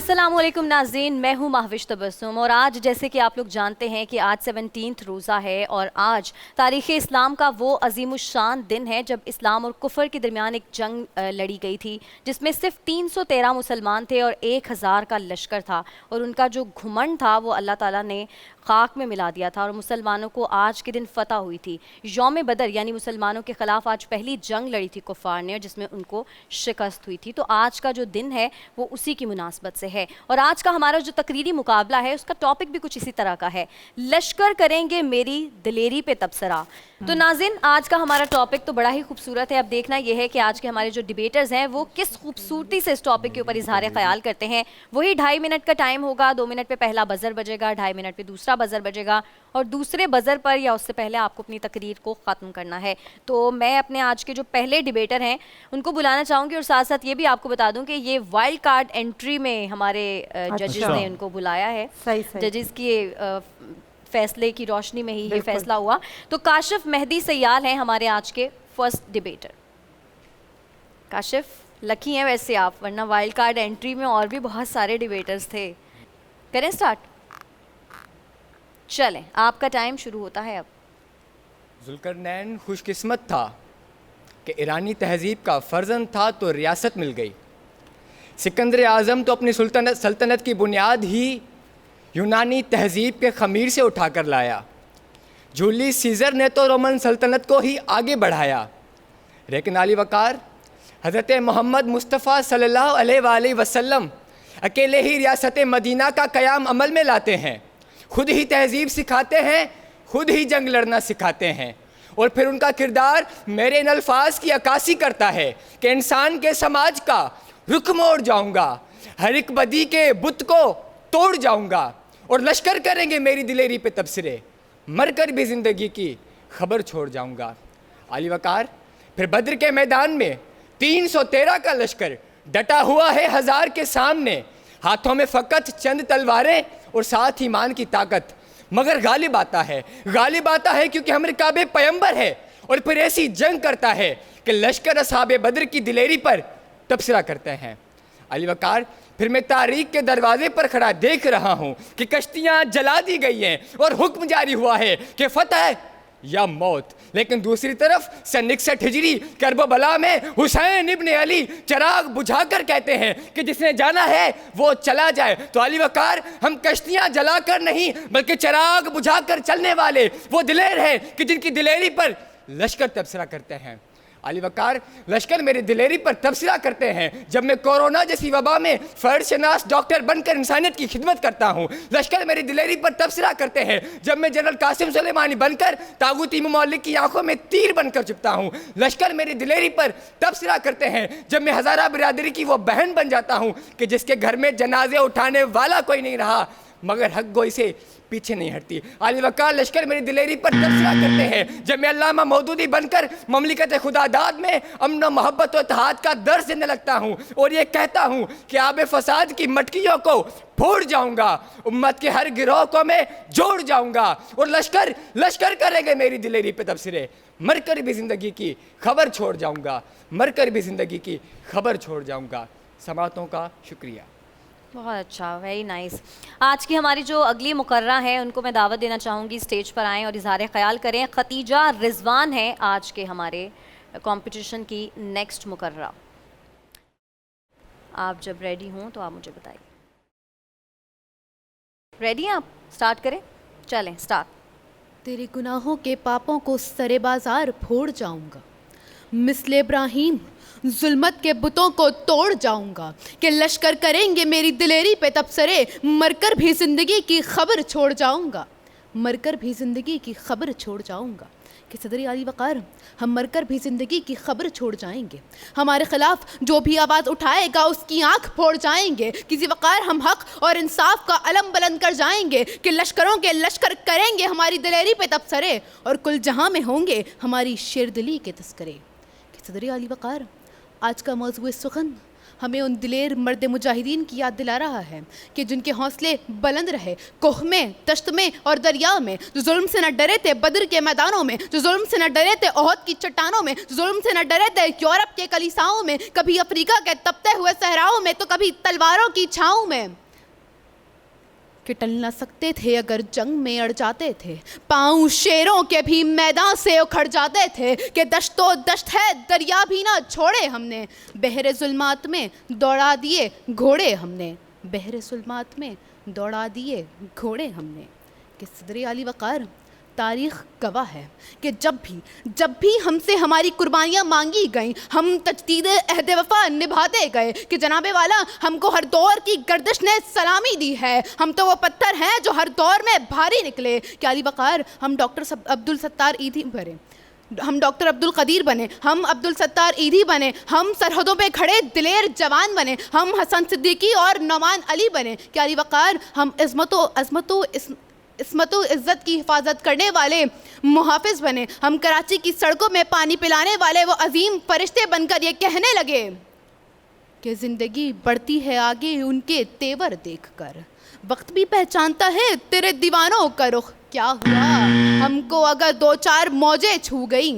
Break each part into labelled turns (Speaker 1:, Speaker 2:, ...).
Speaker 1: अस्सलामुअलैकुम नाज़रीन, मैं हूँ महविश तबस्सुम और आज जैसे कि आप लोग जानते हैं कि आज 17th रोज़ा है और आज तारीख़ इस्लाम का वो अज़ीमुश्शान दिन है जब इस्लाम और कुफ़र के दरमियान एक जंग लड़ी गई थी जिसमें सिर्फ 313 मुसलमान थे और 1000 का लश्कर था और उनका जो घुमंड था वो अल्लाह ताला ने खाक में मिला दिया था और मुसलमानों को आज के दिन फ़तह हुई थी। यौम बदर यानी मुसलमानों के ख़िलाफ़ आज पहली जंग लड़ी थी कुफ़ार ने जिसमें उनको शिकस्त हुई थी। तो आज का जो दिन है वो उसी की मुनासबत से है और आज का हमारा जो तकरीरी मुकाबला है उसका टॉपिक भी कुछ इसी तरह का है, लश्कर करेंगे मेरी दिलेरी पे तबसरा। तो नाज़रीन, आज का हमारा टॉपिक तो बड़ा ही खूबसूरत है। अब देखना यह है कि आज के हमारे जो डिबेटर्स हैं वो किस खूबसूरती से इस टॉपिक के ऊपर इजहार ख्याल करते हैं। वही 2.5 मिनट का टाइम होगा, 2 मिनट पे पहला बजर बजेगा, 2.5 मिनट पे दूसरा बजर बजेगा और दूसरे बजर पर या उससे पहले आपको अपनी तकरीर को ख़त्म करना है। तो मैं अपने आज के जो पहले डिबेटर हैं उनको बुलाना चाहूँगी और साथ साथ ये भी आपको बता दूँ कि ये वाइल्ड कार्ड एंट्री में हमारे जजेस ने उनको बुलाया है। जजेस की फैसले की रोशनी में ही ये फैसला हुआ। तो काशिफ मेहदी सयाल हैं हमारे आज के फर्स्ट डिबेटर। काशिफ, लकी हैं वैसे आप, वरना वाइल्ड कार्ड एंट्री में और भी बहुत सारे डिबेटर्स थे। करें स्टार्ट? चलें, आपका टाइम शुरू होता है अब।
Speaker 2: जुल्करनैन खुशकिस्मत था कि ईरानी तहज़ीब का फर्जंद था तो रियासत मिल गई। सिकंदर आज़म तो अपनी सल्तनत की बुनियाद ही यूनानी तहज़ीब के ख़मीर से उठाकर लाया। जूलियस सीज़र ने तो रोमन सल्तनत को ही आगे बढ़ाया। लेकिन आली वक़ार हज़रत मोहम्मद मुस्तफ़ा सल्लल्लाहु अलैहि वसल्लम अकेले ही रियासत मदीना का क़याम अमल में लाते हैं, खुद ही तहज़ीब सिखाते हैं, खुद ही जंग लड़ना सिखाते हैं और फिर उनका किरदार मेरे इन अल्फाज की अक्कासी करता है कि इंसान के समाज का रुख मोड़ जाऊंगा, हर एक बदी के बुत को तोड़ जाऊंगा और लश्कर करेंगे मेरी दिलेरी पे तबसरे, मरकर भी ज़िंदगी की खबर छोड़ जाऊंगा। आली वक़ार फिर बद्र के मैदान में 313 का लश्कर डटा हुआ है 1000 के सामने, हाथों में फ़कत चंद तलवारें और साथ ही ईमान की ताकत, मगर गालिब आता है क्योंकि हमारे काबे पैगंबर है और फिर ऐसी जंग करता है कि लश्कर असहाबे बद्र की दिलेरी पर तबसरा करते हैं। अली वक़ार फिर मैं तारीख के दरवाजे पर खड़ा देख रहा हूँ कि कश्तियाँ जला दी गई हैं और हुक्म जारी हुआ है कि फतह या मौत। लेकिन दूसरी तरफ सन 61 हिजरी करबला में हुसैन इब्न अली चिराग बुझाकर कहते हैं कि जिसने जाना है वो चला जाए। तो अली वक़ार हम कश्तियाँ जलाकर नहीं बल्कि चिराग बुझाकर चलने वाले वो दिलेर हैं कि जिनकी दिलेरी पर लश्कर तबसरा करते हैं। अली वक़ार लश्कर मेरी दिलेरी पर तबसरा करते हैं जब मैं कोरोना जैसी वबा में फ़र्शनास डॉक्टर बनकर इंसानियत की खिदमत करता हूँ। लश्कर मेरी दिलेरी पर तबसरा करते हैं जब मैं जनरल कासिम सुलेमानी बनकर तागूती ममलिक की आंखों में तीर बनकर चुभता हूँ। लश्कर मेरी दिलेरी पर तबसरा करते हैं जब मैं हज़ारा बिरादरी की वो बहन बन जाता हूँ कि जिसके घर में जनाजे उठाने वाला कोई नहीं रहा मगर हक गोई से पीछे नहीं हटती। आली वक़ार लश्कर मेरी दिलेरी पर तबसरा करते हैं जब मैं अल्लामा मौदूदी बनकर ममलिकत खुदादाद में अमन मोहब्बत और इत्तेहाद का दर्स देने लगता हूँ और ये कहता हूँ कि आबे फसाद की मटकियों को फोड़ जाऊंगा, उम्मत के हर गिरोह को मैं जोड़ जाऊंगा और लश्कर करेंगे मेरी दिलेरी पे तबसरे, मरकर भी ज़िंदगी की खबर छोड़ जाऊंगा, मरकर भी ज़िंदगी की खबर छोड़ जाऊंगा। समातों का शुक्रिया।
Speaker 1: बहुत अच्छा, वेरी नाइस। आज की हमारी जो अगली मुकर्रा हैं उनको मैं दावत देना चाहूँगी स्टेज पर आएँ और इज़हार ख्याल करें। खतीजा रिजवान हैं आज के हमारे कंपटीशन की नेक्स्ट मुकर्रा। आप जब रेडी हों तो आप मुझे बताइए। रेडी हैं आप? स्टार्ट करें? चलें स्टार्ट।
Speaker 3: तेरे गुनाहों के पापों को सरे बाजार फोड़ जाऊंगा, मिस्ले इब्राहिम जुल्मत के बुतों को तोड़ जाऊंगा कि लश्कर करेंगे मेरी दिलेरी पे तबसरे, मरकर भी ज़िंदगी की खबर छोड़ जाऊंगा, मरकर भी ज़िंदगी की खबर छोड़ जाऊंगा। कि सदर आली वक़ार हम मरकर भी ज़िंदगी की खबर छोड़ जाएंगे, हमारे ख़िलाफ़ जो भी आवाज़ उठाएगा उसकी आँख फोड़ जाएंगे। किसी वक़ार हम हक़ और इंसाफ का अलम बुलंद कर जाएंगे कि लश्करों के लश्कर करेंगे हमारी दिलेरी पे तबसरे और कुल जहाँ में होंगे हमारी शेरदिली के तस्करे। कि सदर आली वक़ार आज का मौज़ू सुखन हमें उन दिलेर मर्द मुजाहिदीन की याद दिला रहा है कि जिनके हौसले बुलंद रहे कोह में, दश्त में और दरिया में, जो जुल्म से न डरे थे बद्र के मैदानों में, जो जुल्म से न डरे थे ओहद की चट्टानों में, जो जुल्म से न डरे थे यूरोप के कलीसाओं में, कभी अफ्रीका के तपते हुए सहराओं में तो कभी तलवारों की छाँव में, कि टल न सकते थे अगर जंग में अड़ जाते थे, पाँव शेरों के भी मैदान से उखड़ जाते थे, कि दश्तो दश्त है दरिया भी ना छोड़े हमने, बहरे जुल्मात में दौड़ा दिए घोड़े हमने, बहरे जुल्मात में दौड़ा दिए घोड़े हमने। कि सदर आली वक़ार तारीख़ गवाह है कि जब भी हमसे हमारी कुर्बानियाँ मांगी गईं, हम तजदीद अहद वफ़ा निभाते गए, कि जनाबे वाला हमको हर दौर की गर्दिश ने सलामी दी है, हम तो वो पत्थर हैं जो हर दौर में भारी निकले। कि अली वक़ार हम डॉक्टर अब्दुल सत्तार ईदी बने, हम डॉक्टर अब्दुल कदीर बने, हम अब्दुल सत्तार ईदी बने, हम सरहदों पे खड़े दिलेर जवान बने, हम हसन सिद्दीकी और नौमान अली बने। कि अली वक़ार हम इस्मतो इज़्ज़त की हिफाजत करने वाले मुहाफिज बने, हम कराची की सड़कों में पानी पिलाने वाले वो अजीम फरिश्ते बनकर ये कहने लगे कि ज़िंदगी बढ़ती है आगे उनके तेवर देखकर, वक्त भी पहचानता है तेरे दीवानों का रुख। क्या हुआ हमको अगर दो चार मौजें छू गई,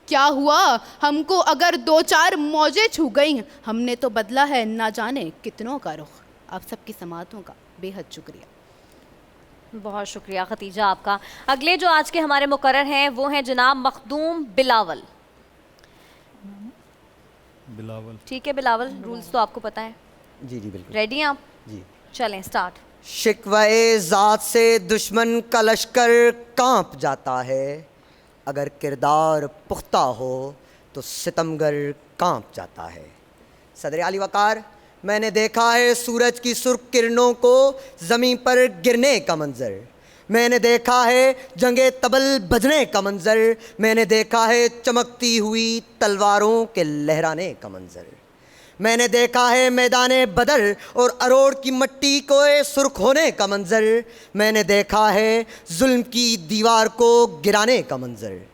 Speaker 3: क्या हुआ हमको अगर दो चार मौजें छू गई, हमने तो बदला है ना जाने कितनों का रुख। आप सबकी समातों का बेहद शुक्रिया।
Speaker 1: बहुत शुक्रिया खतीजा आपका। अगले जो आज के हमारे मुकर्रर हैं वो हैं जनाब मखदूम बिलावल। ठीक है बिलावल, रूल्स तो आपको पता है।
Speaker 4: जी जी बिल्कुल।
Speaker 1: रेडी हैं आप?
Speaker 4: जी।
Speaker 1: चलें स्टार्ट।
Speaker 4: शिकवे ज़ात से दुश्मन का लश्कर कांप जाता है, अगर किरदार पुख्ता हो तो सितमगर कांप जाता है। सदर आली वक़ार, मैंने देखा है सूरज की सुर्ख किरणों को ज़मीन पर गिरने का मंज़र, मैंने देखा है जंगे तबल बजने का मंज़र, मैंने देखा है चमकती हुई तलवारों के लहराने का मंज़र, मैंने देखा है मैदाने बदर और अरोड़ की मट्टी को सुर्ख होने का मंज़र, मैंने देखा है जुल्म की दीवार को गिराने का मंज़र,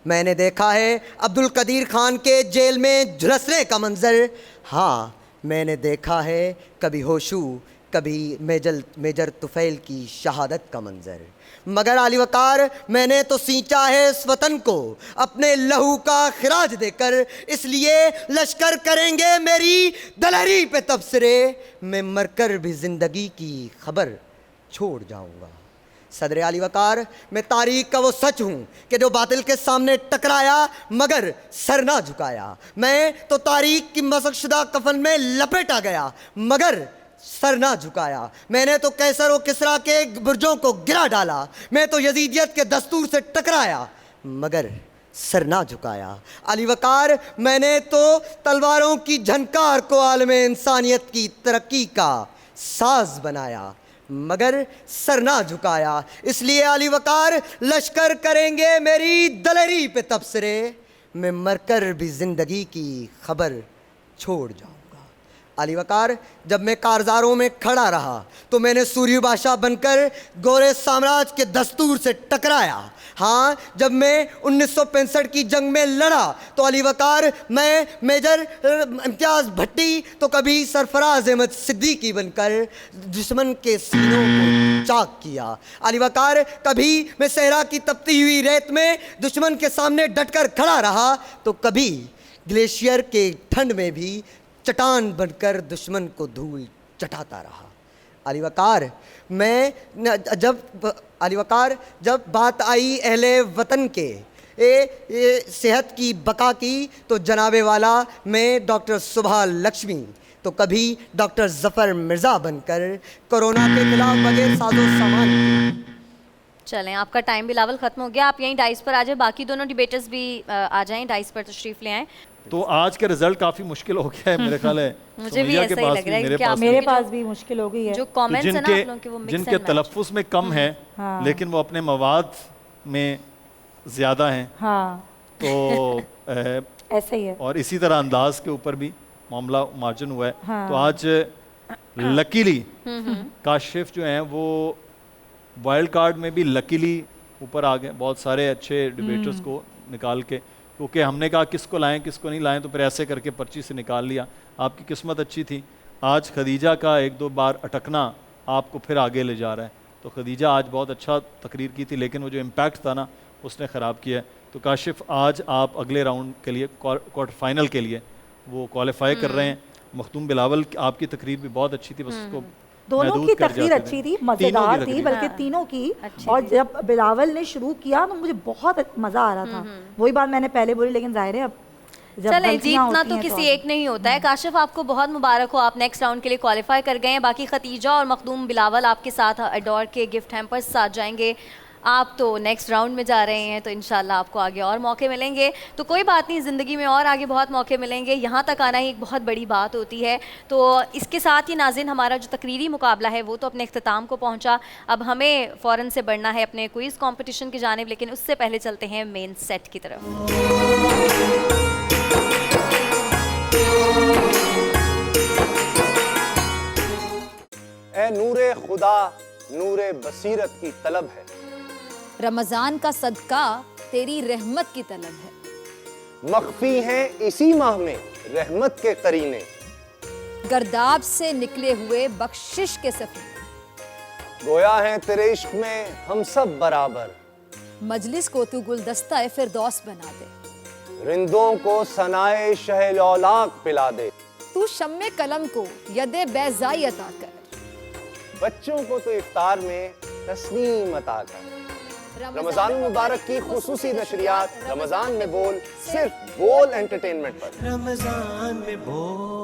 Speaker 4: मैंने देखा है अब्दुल कदीर खान के जेल में झुलसने का मंज़र, हाँ मैंने देखा है कभी होशू कभी मेजर तुफ़ैल की शहादत का मंज़र। मगर आली वक़ार, मैंने तो सींचा है इस वतन को अपने लहू का खिराज देकर, इसलिए लश्कर करेंगे मेरी दलेरी पे तबसरे, मैं मरकर भी ज़िंदगी की खबर छोड़ जाऊँगा। सदर आली वक़ार, मैं तारीख़ का वो सच हूँ कि जो बातिल के सामने टकराया मगर सर ना झुकाया, मैं तो तारीख़ की मसकशुदा कफन में लपेटा गया मगर सर ना झुकाया, मैंने तो कैसर और किसरा के बुर्जों को गिरा डाला, मैं तो यजीदियत के दस्तूर से टकराया मगर सर ना झुकाया। अली वक़ार, मैंने तो तलवारों की झनकार को आलमे इंसानियत की तरक्की का साज बनाया मगर सर ना झुकाया, इसलिए अली वक़ार लश्कर करेंगे मेरी दलेरी पे तबसरे, मैं मरकर भी ज़िंदगी की खबर छोड़ जाऊँगा। अली वक़ार, जब मैं कारज़ारों में खड़ा रहा तो मैंने सूर्य बादशाह बनकर गोरे साम्राज्य के दस्तूर से टकराया, हाँ जब मैं 1965 की जंग में लड़ा तो अली वक़ार मैं मेजर इम्तियाज़ भट्टी तो कभी सरफराज अहमद सिद्दीकी बनकर दुश्मन के सीनों को चाक किया। अली वक़ार, कभी मैं सहरा की तपती हुई रेत में दुश्मन के सामने डटकर खड़ा रहा तो कभी ग्लेशियर के ठंड में भी चट्टान बनकर दुश्मन को धूल चटाता रहा। अली वक़ार, जब बात आई अहले वतन के सेहत की बका की तो जनाबे वाला मैं डॉक्टर सुबह लक्ष्मी तो कभी डॉक्टर ज़फ़र मिर्ज़ा बनकर कोरोना के खिलाफ बगैर साजो सामान।
Speaker 1: चलें, आपका टाइम बिलावल ख़त्म हो गया, आप यहीं डाइस पर आ जाएं, बाकी दोनों डिबेटर्स भी आ जाएं, डाइस पर तशरीफ़ ले आएँ।
Speaker 5: तो आज का रिजल्ट काफ़ी मुश्किल हो गया है मेरे ख्याल है।
Speaker 1: मुझे भी ऐसा ही लग रहा है कि
Speaker 6: मेरे पास भी मुश्किल हो गई है।
Speaker 1: जो कमेंट्स हैं ना आप लोगों के वो मिक्स
Speaker 5: जिनके तलफ़्फ़ुज़ में कम है
Speaker 6: हाँ।
Speaker 5: लेकिन वो अपने मवाद में ज़्यादा हैं,
Speaker 6: हाँ
Speaker 5: तो
Speaker 6: ऐसा ही है।
Speaker 5: और इसी तरह अंदाज के ऊपर भी मामला मार्जिन हुआ है।
Speaker 6: हाँ।
Speaker 5: तो आज लकीली काशिफ जो हैं वो वाइल्ड कार्ड में भी लकीली ऊपर आ गए, बहुत सारे अच्छे डिबेटर्स को निकाल के, क्योंकि हमने कहा किसको लाएं किसको नहीं लाएं, तो फिर ऐसे करके पर्ची से निकाल लिया। आपकी किस्मत अच्छी थी, आज खदीजा का एक दो बार अटकना आपको फिर आगे ले जा रहा है। तो खदीजा आज बहुत अच्छा तकरीर की थी, लेकिन वो जो इम्पैक्ट था ना उसने ख़राब किया है। तो काशिफ आज आप अगले राउंड के लिए क्वार्टर फाइनल के लिए वो क्वालिफाई कर रहे हैं। मखदूम बिलावल आपकी तकरीर भी बहुत अच्छी थी, बस उसको
Speaker 6: दोनों
Speaker 5: महदूद
Speaker 6: की
Speaker 5: कर
Speaker 6: तकरीर
Speaker 5: जाते
Speaker 6: अच्छी
Speaker 5: थे।
Speaker 6: थी,
Speaker 5: तीनों
Speaker 6: मजेदार
Speaker 5: की
Speaker 6: थी,
Speaker 5: तकरीर।
Speaker 6: बल्कि तीनों की।
Speaker 1: अच्छी
Speaker 6: और
Speaker 1: थी।
Speaker 6: जब बिलावल ने शुरू किया तो मुझे बहुत मजा आ रहा था। वही बात मैंने पहले बोली, लेकिन जाहिर है अब जब
Speaker 1: चलें,
Speaker 6: गलतियां
Speaker 1: जीतना
Speaker 6: होती
Speaker 1: तो
Speaker 6: हैं
Speaker 1: किसी
Speaker 6: आगे।
Speaker 1: एक नहीं होता है। काशिफ आपको बहुत मुबारक हो, आप नेक्स्ट राउंड के लिए क्वालिफाई कर गए हैं। बाकी खतीजा और मखदूम बिलावल आपके साथ अडोर के गिफ्ट हैम्पर्स साथ जाएंगे। आप तो नेक्स्ट राउंड में जा रहे हैं, तो इंशाल्लाह आपको आगे और मौके मिलेंगे। तो कोई बात नहीं, ज़िंदगी में और आगे बहुत मौके मिलेंगे, यहाँ तक आना ही एक बहुत बड़ी बात होती है। तो इसके साथ ही नाज़रीन, हमारा जो तकरीरी मुकाबला है वो तो अपने अख्ताम को पहुँचा। अब हमें फ़ौरन से बढ़ना है अपने क्विज़ कॉम्पिटिशन की जानिब, लेकिन उससे पहले चलते हैं मेन सेट की तरफ।
Speaker 7: ए नूरे खुदा नूरे बसीरत की तलब है,
Speaker 8: रमजान का सदका तेरी रहमत की तलब है।
Speaker 7: मख्फी हैं इसी माह में रहमत के करीने,
Speaker 8: गर्दाब से निकले हुए बख्शिश के सफीने,
Speaker 7: गोया है तेरे इश्क में हम सब बराबर,
Speaker 8: मजलिस को तू गुलदस्ता फिरदौस बना दे।
Speaker 7: रिंदों को सनाए शहलौलाक पिला दे,
Speaker 8: तू शम्मे कलम को यदे बैज़ाई अता कर।
Speaker 7: बच्चों को तो इफ्तार में तस्नीम अता कर। रमजान मुबारक की खुसूसी नशरियात रमजान में बोल, सिर्फ बोल एंटरटेनमेंट पर।
Speaker 9: रमजान में बोल।